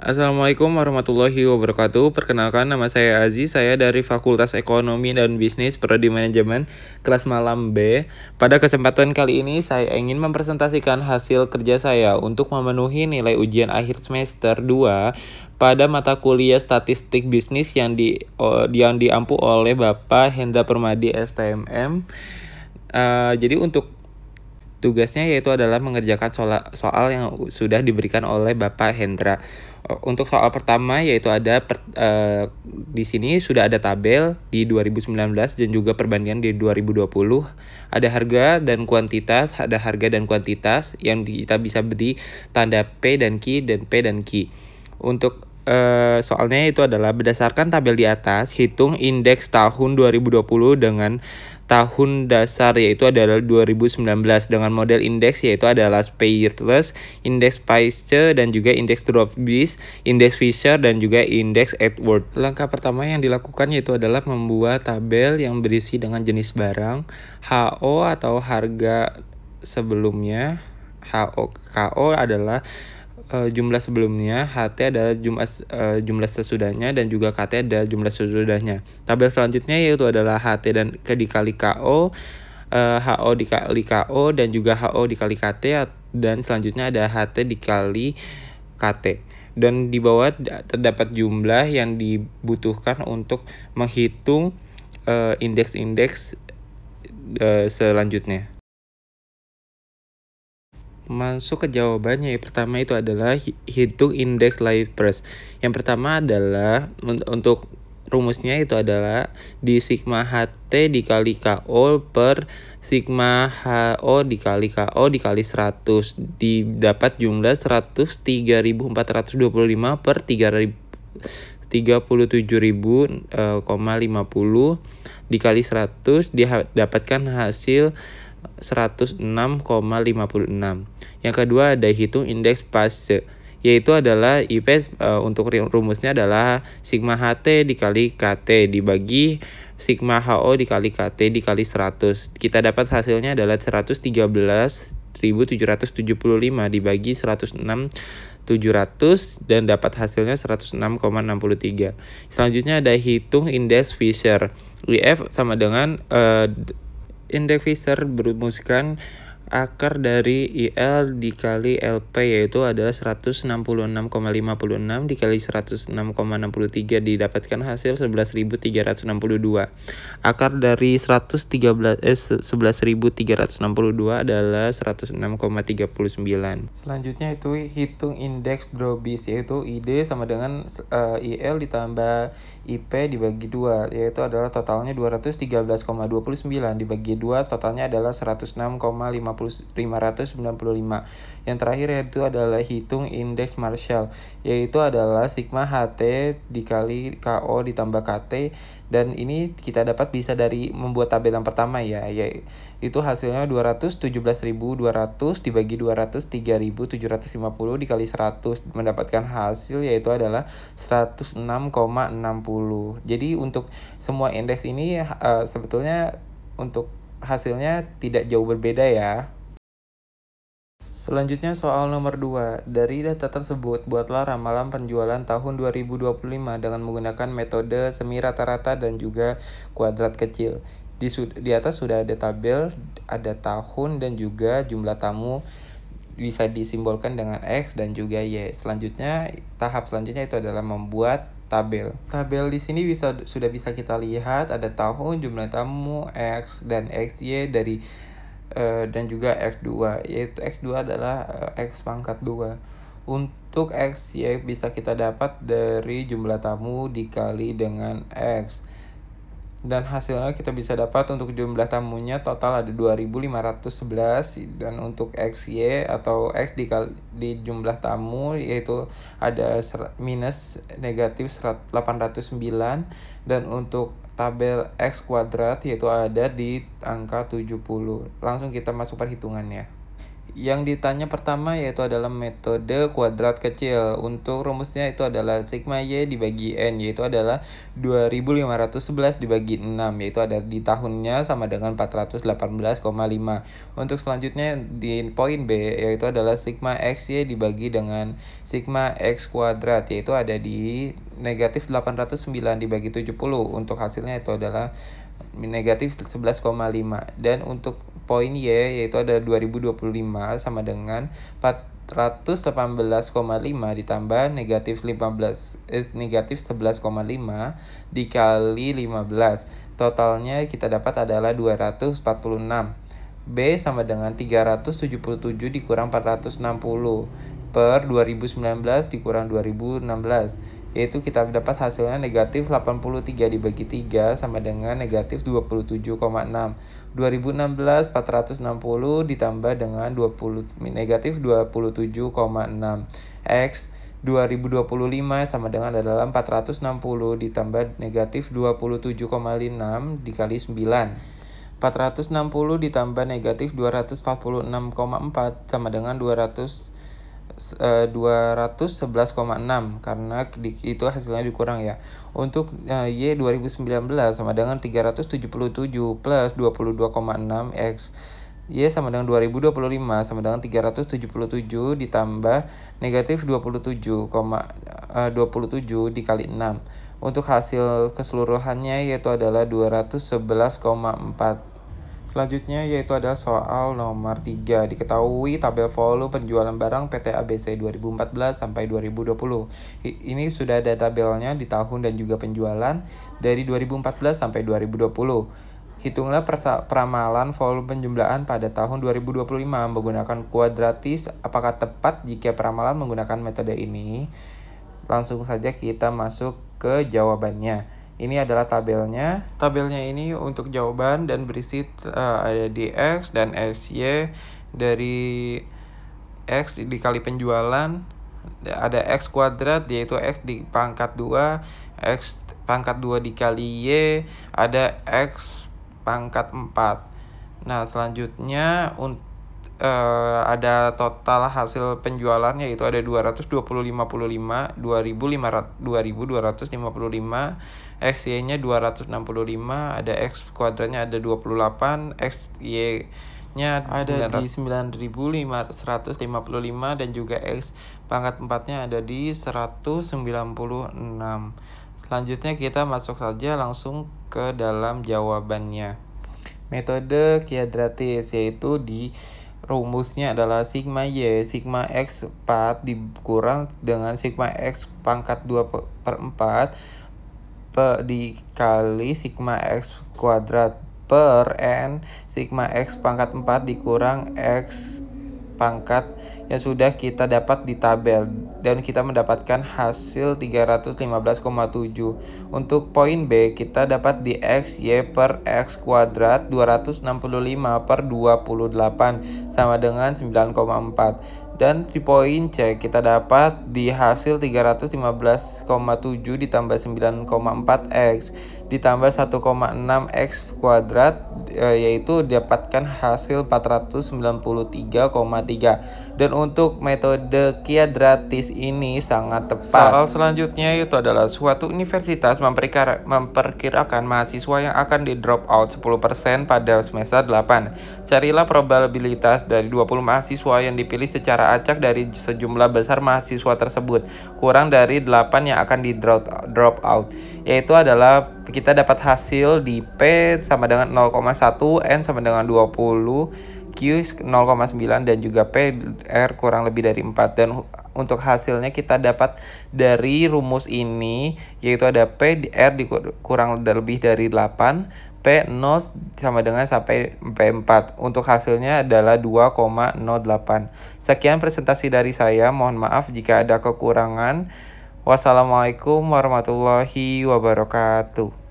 Assalamualaikum warahmatullahi wabarakatuh. Perkenalkan, nama saya Aziz. Saya dari Fakultas Ekonomi dan Bisnis Prodi Manajemen kelas malam B. Pada kesempatan kali ini saya ingin mempresentasikan hasil kerja saya untuk memenuhi nilai ujian akhir semester 2 pada mata kuliah Statistik Bisnis yang diampu oleh Bapak Hendra Permadi STMM. Jadi untuk tugasnya yaitu adalah mengerjakan soal yang sudah diberikan oleh Bapak Hendra. Untuk soal pertama yaitu di sini sudah ada tabel di 2019 dan juga perbandingan di 2020. Ada harga dan kuantitas yang kita bisa beri tanda P dan Q dan P dan Q. Untuk soalnya itu adalah berdasarkan tabel di atas, hitung indeks tahun 2020 dengan tahun dasar yaitu adalah 2019 dengan model indeks yaitu adalah Spearless, indeks Paiste dan juga indeks Dropbis, indeks Fisher dan juga indeks Edward. Langkah pertama yang dilakukan yaitu adalah membuat tabel yang berisi dengan jenis barang, HO atau harga sebelumnya, KO adalah jumlah sebelumnya, HT adalah jumlah sesudahnya, dan juga KT adalah jumlah sesudahnya. Tabel selanjutnya yaitu adalah HT dan dikali KO, HO dikali KO, dan juga HO dikali KT, dan selanjutnya ada HT dikali KT. Dan di bawah terdapat jumlah yang dibutuhkan untuk menghitung indeks-indeks selanjutnya. Masuk ke jawabannya, yang pertama itu adalah hitung indeks live price. Yang pertama adalah untuk rumusnya itu adalah di sigma HT dikali KO per sigma HO dikali KO dikali 100, didapat jumlah 103.425 per 37.050 dikali 100, didapatkan hasil 106,56. Yang kedua ada hitung indeks Paiste, yaitu adalah IP untuk rumusnya adalah sigma HT dikali KT dibagi sigma HO dikali KT dikali 100. Kita dapat hasilnya adalah 113.775 dibagi 106.700 dan dapat hasilnya 106,63. Selanjutnya ada hitung indeks Fisher. IF sama dengan indeks Fisher berumuskan akar dari IL dikali LP yaitu adalah 166,56 dikali 106,63 didapatkan hasil 11.362. Akar dari 11.362 adalah 106,39. Selanjutnya itu hitung indeks Dropbis yaitu ID sama dengan IL ditambah IP dibagi 2 yaitu adalah totalnya 213,29 dibagi 2 totalnya adalah 106,595. Yang terakhir yaitu adalah hitung indeks Marshall yaitu adalah sigma HT dikali KO ditambah KT, dan ini kita dapat bisa dari membuat tabel yang pertama yaitu hasilnya 217.200 dibagi 203.750 dikali 100 mendapatkan hasil yaitu adalah 106,60. Jadi untuk semua indeks ini sebetulnya untuk hasilnya tidak jauh berbeda ya. Selanjutnya soal nomor 2. Dari data tersebut, buatlah ramalan penjualan tahun 2025 dengan menggunakan metode semi rata-rata dan juga kuadrat kecil. Di atas sudah ada tabel, ada tahun dan juga jumlah tamu bisa disimbolkan dengan X dan juga Y. Selanjutnya, tahap selanjutnya itu adalah membuat tabel. Tabel di sini sudah bisa kita lihat ada tahun, jumlah tamu, X dan XY dan juga X2, yaitu X2 adalah X pangkat 2. Untuk XY bisa kita dapat dari jumlah tamu dikali dengan X. Dan hasilnya kita bisa dapat untuk jumlah tamunya total ada 2.511, dan untuk XY atau X di jumlah tamu yaitu ada minus negatif 809, dan untuk tabel X kuadrat yaitu ada di angka 70. Langsung kita masuk perhitungannya. Yang ditanya pertama yaitu adalah metode kuadrat kecil. Untuk rumusnya itu adalah sigma Y dibagi N, yaitu adalah 2511 dibagi 6, yaitu ada di tahunnya sama dengan 418,5. Untuk selanjutnya di poin B yaitu adalah sigma XY dibagi dengan sigma X kuadrat, yaitu ada di negatif 809 dibagi 70. Untuk hasilnya itu adalah negatif 11,5. Dan untuk poin Y yaitu ada 2025 sama dengan 418,5 ditambah negatif 11,5 dikali 15. Totalnya kita dapat adalah 246. B sama dengan 377 dikurang 460 per 2019 dikurang 2016, yaitu kita dapat hasilnya negatif 83 dibagi 3 sama dengan negatif 27,6. 2016 460 ditambah dengan negatif 27,6 X 2025 sama dengan adalah 460 ditambah negatif 27,6 dikali 9. 460 ditambah negatif 246,4 sama dengan 211,6 karena itu hasilnya dikurang ya. Untuk Y 2019 sama dengan 377 plus 22,6 X Y sama dengan 2025 sama dengan 377 ditambah negatif 27 dikali 6. Untuk hasil keseluruhannya yaitu adalah 211,4. Selanjutnya yaitu adalah soal nomor 3. Diketahui tabel volume penjualan barang PT ABC 2014 sampai 2020. Ini sudah ada tabelnya di tahun dan juga penjualan dari 2014 sampai 2020. Hitunglah peramalan volume penjumlahan pada tahun 2025 menggunakan kuadratis. Apakah tepat jika peramalan menggunakan metode ini? Langsung saja kita masuk ke jawabannya. Ini adalah tabelnya. Tabelnya ini untuk jawaban dan berisi ada di X dan XY. Dari X dikali penjualan ada X kuadrat, yaitu X di pangkat 2, X pangkat 2 dikali Y, ada X pangkat 4. Nah selanjutnya ada total hasil penjualannya yaitu ada 225,5, 2.255, XY-nya 265, ada X kuadratnya ada 28, XY-nya ada di 9.155 dan juga X pangkat 4-nya ada di 196. Selanjutnya kita masuk saja langsung ke dalam jawabannya. Metode kuadratis yaitu di rumusnya adalah sigma Y, sigma X 4 dikurang dengan sigma X pangkat 2 per 4 dikali sigma X kuadrat per N sigma X pangkat 4 dikurang X pangkat yang sudah kita dapat di tabel dan kita mendapatkan hasil 315,7. Untuk poin B kita dapat di X Y per X kuadrat 265 per 28 sama dengan 9,4. Dan di poin C kita dapat di hasil 315,7 ditambah 9,4 X ditambah 1,6 X kuadrat, yaitu dapatkan hasil 493,3. Dan untuk metode kuadratis ini sangat tepat. Soal selanjutnya itu adalah suatu universitas memperkirakan mahasiswa yang akan di drop out 10% pada semester 8. Carilah probabilitas dari 20 mahasiswa yang dipilih secara acak dari sejumlah besar mahasiswa tersebut kurang dari 8 yang akan di drop out, yaitu adalah kita dapat hasil di P sama dengan 0,1, N sama dengan 20, Q 0,9 dan juga P R kurang lebih dari 4. Dan untuk hasilnya kita dapat dari rumus ini yaitu ada P R kurang lebih dari 8, P 0 sama dengan sampai P4. Untuk hasilnya adalah 2,08. Sekian presentasi dari saya, mohon maaf jika ada kekurangan. Wassalamualaikum warahmatullahi wabarakatuh.